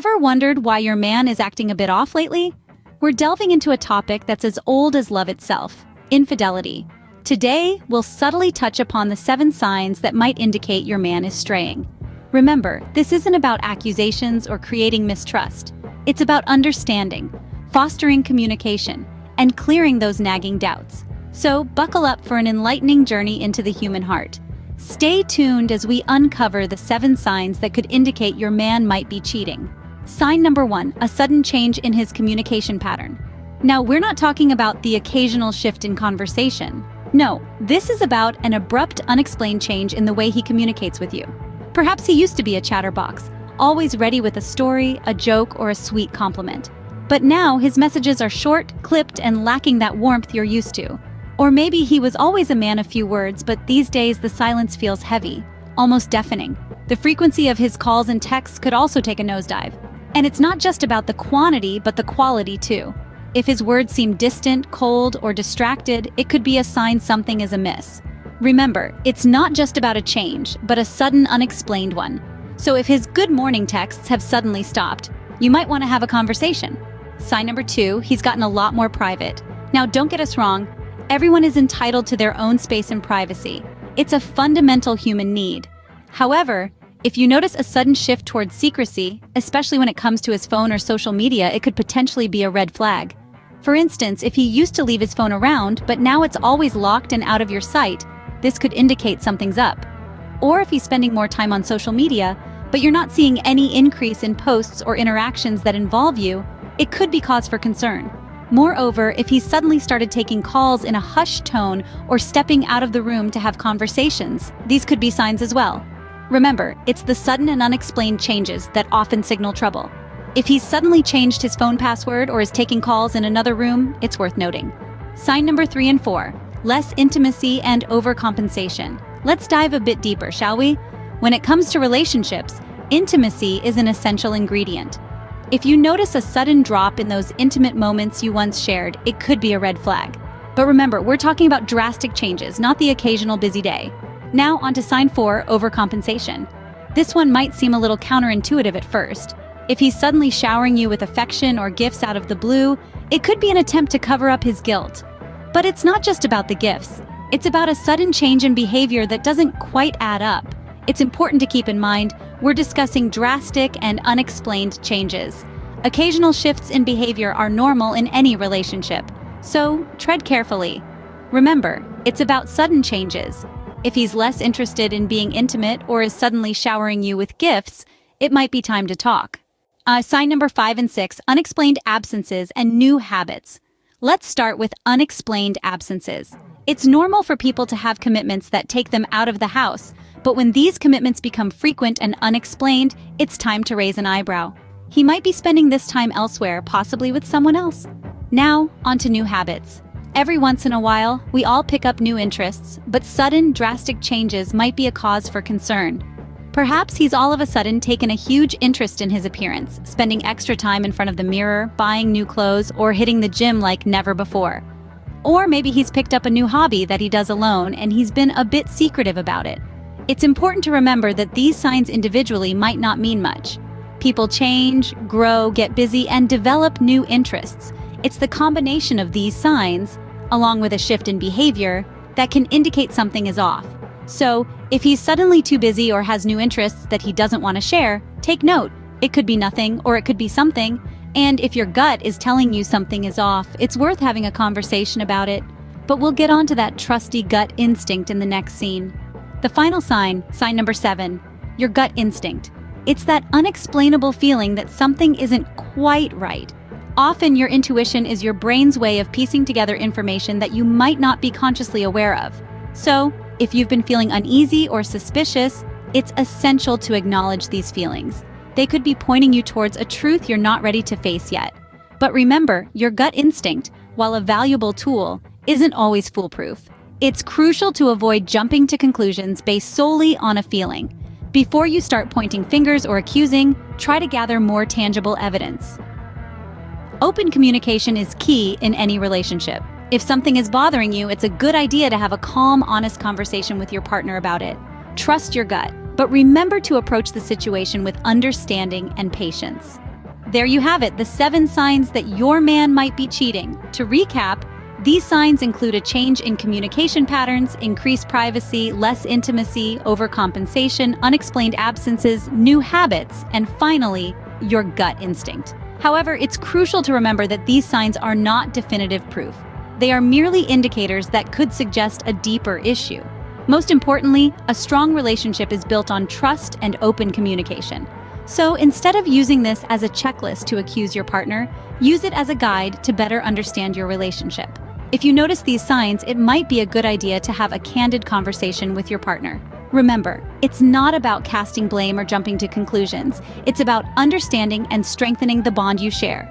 Ever wondered why your man is acting a bit off lately? We're delving into a topic that's as old as love itself: infidelity. Today, we'll subtly touch upon the 7 signs that might indicate your man is straying. Remember, this isn't about accusations or creating mistrust. It's about understanding, fostering communication, and clearing those nagging doubts. So, buckle up for an enlightening journey into the human heart. Stay tuned as we uncover the 7 signs that could indicate your man might be cheating. Sign number 1, a sudden change in his communication pattern. Now, we're not talking about the occasional shift in conversation. No, this is about an abrupt, unexplained change in the way he communicates with you. Perhaps he used to be a chatterbox, always ready with a story, a joke, or a sweet compliment. But now his messages are short, clipped, and lacking that warmth you're used to. Or maybe he was always a man of few words, but these days the silence feels heavy, almost deafening. The frequency of his calls and texts could also take a nosedive. And it's not just about the quantity, but the quality too. If his words seem distant, cold, or distracted, it could be a sign something is amiss. Remember, it's not just about a change, but a sudden, unexplained one. So if his good morning texts have suddenly stopped, you might want to have a conversation. Sign number 2, he's gotten a lot more private. Now, don't get us wrong, everyone is entitled to their own space and privacy. It's a fundamental human need. However, if you notice a sudden shift towards secrecy, especially when it comes to his phone or social media, it could potentially be a red flag. For instance, if he used to leave his phone around, but now it's always locked and out of your sight, this could indicate something's up. Or if he's spending more time on social media, but you're not seeing any increase in posts or interactions that involve you, it could be cause for concern. Moreover, if he's suddenly started taking calls in a hushed tone or stepping out of the room to have conversations, these could be signs as well. Remember, it's the sudden and unexplained changes that often signal trouble. If he's suddenly changed his phone password or is taking calls in another room, it's worth noting. Sign number 3 and 4, less intimacy and overcompensation. Let's dive a bit deeper, shall we? When it comes to relationships, intimacy is an essential ingredient. If you notice a sudden drop in those intimate moments you once shared, it could be a red flag. But remember, we're talking about drastic changes, not the occasional busy day. Now on to sign 4, overcompensation. This one might seem a little counterintuitive at first. If he's suddenly showering you with affection or gifts out of the blue, it could be an attempt to cover up his guilt. But it's not just about the gifts. It's about a sudden change in behavior that doesn't quite add up. It's important to keep in mind, we're discussing drastic and unexplained changes. Occasional shifts in behavior are normal in any relationship, so tread carefully. Remember, it's about sudden changes. If he's less interested in being intimate or is suddenly showering you with gifts, it might be time to talk. Sign number 5 and 6, unexplained absences and new habits. Let's start with unexplained absences. It's normal for people to have commitments that take them out of the house, but when these commitments become frequent and unexplained, it's time to raise an eyebrow. He might be spending this time elsewhere, possibly with someone else. Now, on to new habits. Every once in a while, we all pick up new interests, but sudden, drastic changes might be a cause for concern. Perhaps he's all of a sudden taken a huge interest in his appearance, spending extra time in front of the mirror, buying new clothes, or hitting the gym like never before. Or maybe he's picked up a new hobby that he does alone and he's been a bit secretive about it. It's important to remember that these signs individually might not mean much. People change, grow, get busy, and develop new interests. It's the combination of these signs, along with a shift in behavior, that can indicate something is off. So, if he's suddenly too busy or has new interests that he doesn't want to share, take note. It could be nothing or it could be something. And if your gut is telling you something is off, it's worth having a conversation about it. But we'll get onto that trusty gut instinct in the next scene. The final sign, sign number 7, your gut instinct. It's that unexplainable feeling that something isn't quite right. Often your intuition is your brain's way of piecing together information that you might not be consciously aware of. So, if you've been feeling uneasy or suspicious, it's essential to acknowledge these feelings. They could be pointing you towards a truth you're not ready to face yet. But remember, your gut instinct, while a valuable tool, isn't always foolproof. It's crucial to avoid jumping to conclusions based solely on a feeling. Before you start pointing fingers or accusing, try to gather more tangible evidence. Open communication is key in any relationship. If something is bothering you, it's a good idea to have a calm, honest conversation with your partner about it. Trust your gut, but remember to approach the situation with understanding and patience. There you have it, the 7 signs that your man might be cheating. To recap, these signs include a change in communication patterns, increased privacy, less intimacy, overcompensation, unexplained absences, new habits, and finally, your gut instinct. However, it's crucial to remember that these signs are not definitive proof. They are merely indicators that could suggest a deeper issue. Most importantly, a strong relationship is built on trust and open communication. So instead of using this as a checklist to accuse your partner, use it as a guide to better understand your relationship. If you notice these signs, it might be a good idea to have a candid conversation with your partner. Remember, it's not about casting blame or jumping to conclusions. It's about understanding and strengthening the bond you share.